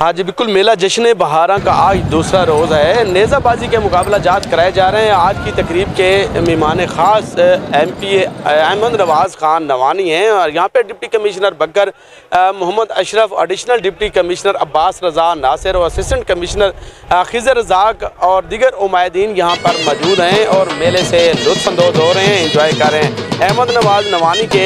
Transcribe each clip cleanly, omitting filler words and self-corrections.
हाँ जी बिल्कुल, मेला जश्न बहारा का आज दूसरा रोज़ है। नेज़ाबाजी के मुकाबला जात कराए जा रहे हैं। आज की तकरीब के मेहमान ख़ास MP अहमद नवाज़ ख़ान नवानी हैं और यहाँ पे deputy commissioner Bakar Mohammad Ashraf, additional deputy commissioner Abbas Raza Nasir और असिस्टेंट कमिश्नर खिज़र रज़ाक और दीगर उमायदीन यहाँ पर मौजूद हैं और मेले से लुत्फ़अंदोज़ हो रहे हैं, इंजॉय कर रहे हैं। अहमद नवाज़ नवानी के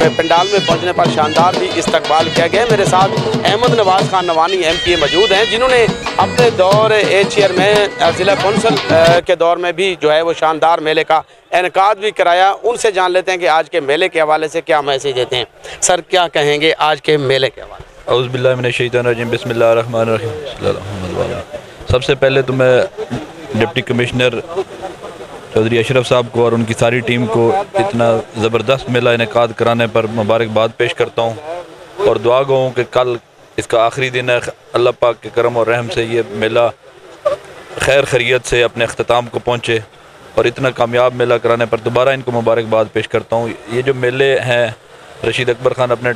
पंडाल में पहुँचने पर शानदार भी इस्तकबाल किया गया। मेरे साथ अहमद नवाज़ ख़ान नवानी MP मौजूद हैं, जिन्होंने अपने दौर चेयरमैन ज़िला कौंसल के दौर में भी जो है वो शानदार मेले का इनेकाद भी कराया। उनसे जान लेते हैं कि आज के मेले के हवाले से क्या मैसेज देते हैं। सर, क्या कहेंगे आज के मेले के हवाले से? औज़ु बिल्लाहि मिनश शैतानिर रजीम, बिस्मिल्लाहिर रहमानिर रहीम। सबसे पहले तो मैं डिप्टी कमिश्नर चौधरी अशरफ साहब को और उनकी सारी टीम को इतना ज़बरदस्त मेला इनेकाद कराने पर मुबारकबाद पेश करता हूँ और दुआ गो कि कल इसका आखिरी दिन है। अल्लाह पाक के करम और रहम से ये मेला खैर खैरियत से अपने अख्ताम को पहुँचे और इतना कामयाब मेला कराने पर दोबारा इनको मुबारकबाद पेश करता हूँ। ये जो मेले हैं, रशीद अकबर ख़ान अपने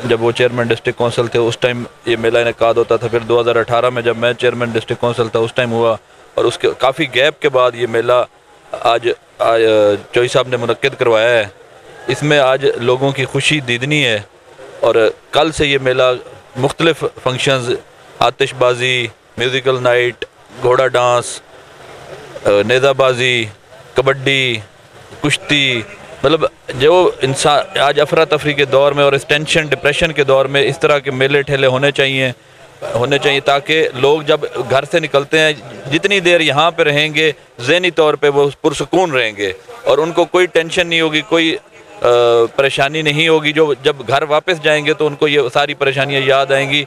जब वो चेयरमैन डिस्ट्रिक्ट कौंसल थे उस टाइम ये मेला इनेकाद होता था। फिर 2018 में जब मैं चेयरमैन डिस्ट्रिक्ट कौंसल था उस टाइम हुआ और उसके काफ़ी गैप के बाद ये मेला आज चौधरी साहब ने मुनक्किद करवाया है। इसमें आज लोगों की खुशी दीदनी है और कल से ये मेला मुख्तलिफ फंक्शंस, आतिशबाजी, म्यूज़िकल नाइट, घोड़ा डांस, नेज़ाबाजी, कबड्डी, कुश्ती, मतलब जो इंसान आज अफरा तफरी के दौर में और इस टेंशन डिप्रेशन के दौर में इस तरह के मेले ठेले होने चाहिए ताकि लोग जब घर से निकलते हैं जितनी देर यहाँ पे रहेंगे ज़हनी तौर पे वो पुरसुकून रहेंगे और उनको कोई टेंशन नहीं होगी, कोई परेशानी नहीं होगी। जो जब घर वापस जाएंगे तो उनको ये सारी परेशानियाँ याद आएंगी।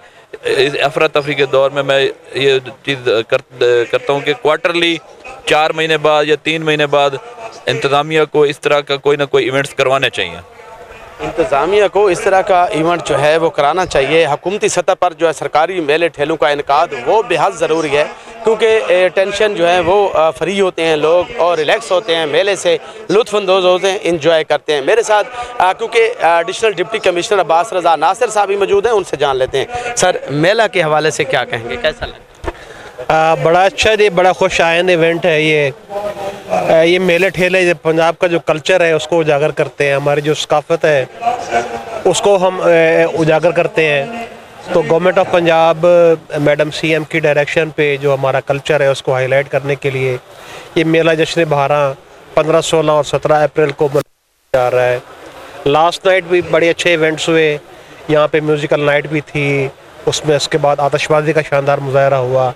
इस अफरा तफरी के दौर में मैं ये चीज़ करता हूँ कि क्वार्टरली 4 महीने बाद या 3 महीने बाद इंतज़ामिया को इस तरह का कोई ना कोई इवेंट्स करवाने चाहिए। इंतज़ामिया को इस तरह का इवेंट जो है वो कराना चाहिए। हुकूमती सतह पर जो है सरकारी मेले ठेलों का इनेकाद वो बेहद ज़रूरी है, क्योंकि टेंशन जो है वो फ्री होते हैं लोग और रिलैक्स होते हैं, मेले से लुत्फ़अंदोज़ होते हैं, इंजॉय करते हैं। मेरे साथ क्योंकि additional deputy commissioner Abbas Raza Nasir साहब भी मौजूद हैं, उनसे जान लेते हैं। सर, मेला के हवाले से क्या कहेंगे, कैसा लगा? बड़ा अच्छा जी, बड़ा खुश आइंद इवेंट है ये मेले ठेले पंजाब का जो कल्चर है उसको उजागर करते हैं, हमारी जो सकाफ़त है उसको हम उजागर करते हैं। तो government of Punjab madam CM की डायरेक्शन पे जो हमारा कल्चर है उसको हाईलाइट करने के लिए ये मेला जश्न बहारा 15, 16 और 17 अप्रैल को मनाया जा रहा है। लास्ट नाइट भी बड़े अच्छे इवेंट्स हुए, यहाँ पे म्यूज़िकल नाइट भी थी, उसमें इसके बाद आतिशबाजी का शानदार मुजाहरा हुआ।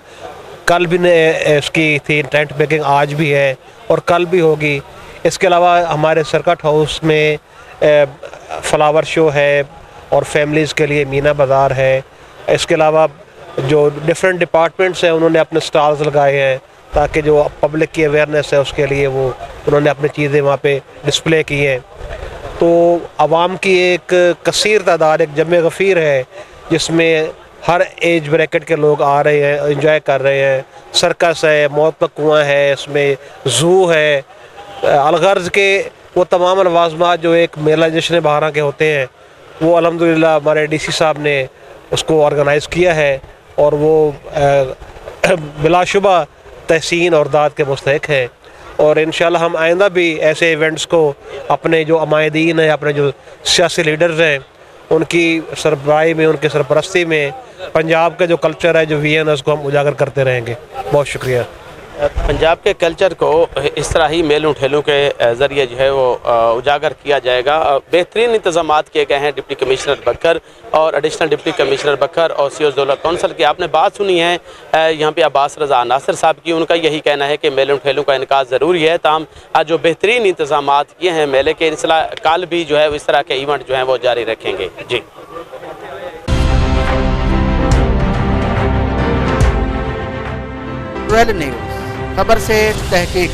कल भी इसकी थी टेंट मेकिंग, आज भी है और कल भी होगी। इसके अलावा हमारे सर्किट हाउस में फ्लावर शो है और फैमिलीज़ के लिए मीना बाज़ार है। इसके अलावा जो डिफरेंट डिपार्टमेंट्स हैं उन्होंने अपने स्टॉल्स लगाए हैं ताकि जो पब्लिक की अवेयरनेस है उसके लिए वो उन्होंने अपनी चीज़ें वहाँ पे डिस्प्ले की हैं। तो आवाम की एक कसीर तादाद, एक जमे गफ़ीर है जिसमें हर एज ब्रैकेट के लोग आ रहे हैं, एंजॉय कर रहे हैं। सर्कस है, मौत का कुआं है, इसमें ज़ू है, अलगर्ज के वो तमाम लवाज़मात जो एक मेला जश्न बहारा के होते हैं वो अल्हम्दुलिल्लाह हमारे DC साहब ने उसको ऑर्गेनाइज़ किया है और वो बिलाशुबा तहसीन और दाद के मुस्तहिक हैं। और इंशाल्लाह हम आइंदा भी ऐसे इवेंट्स को अपने जो अमायदीन हैं, अपने जो सियासी लीडर्स हैं, उनकी सरबराही में, उनकी सरपरस्ती में पंजाब का जो कल्चर है, जो VN है, उसको हम उजागर करते रहेंगे। बहुत शुक्रिया। पंजाब के कल्चर को इस तरह ही मेलों ठेलों के ज़रिए जो है वो उजागर किया जाएगा। बेहतरीन इंतज़ामात किए गए हैं डिप्टी कमिश्नर बकर और एडिशनल डिप्टी कमिश्नर बकर और CO ज़िला कौंसल की। आपने बात सुनी है यहाँ पे अब्बास रज़ा नासिर साहब की, उनका यही कहना है कि मेलों ठेलों का इनेकाद ज़रूरी है। तमाम जो बेहतरीन इंतज़ामात किए हैं मेले के, इंशाल्लाह कल भी जो है इस तरह के इवेंट जो हैं वो जारी रखेंगे। जी, न्यूज़, खबर से तहकीक।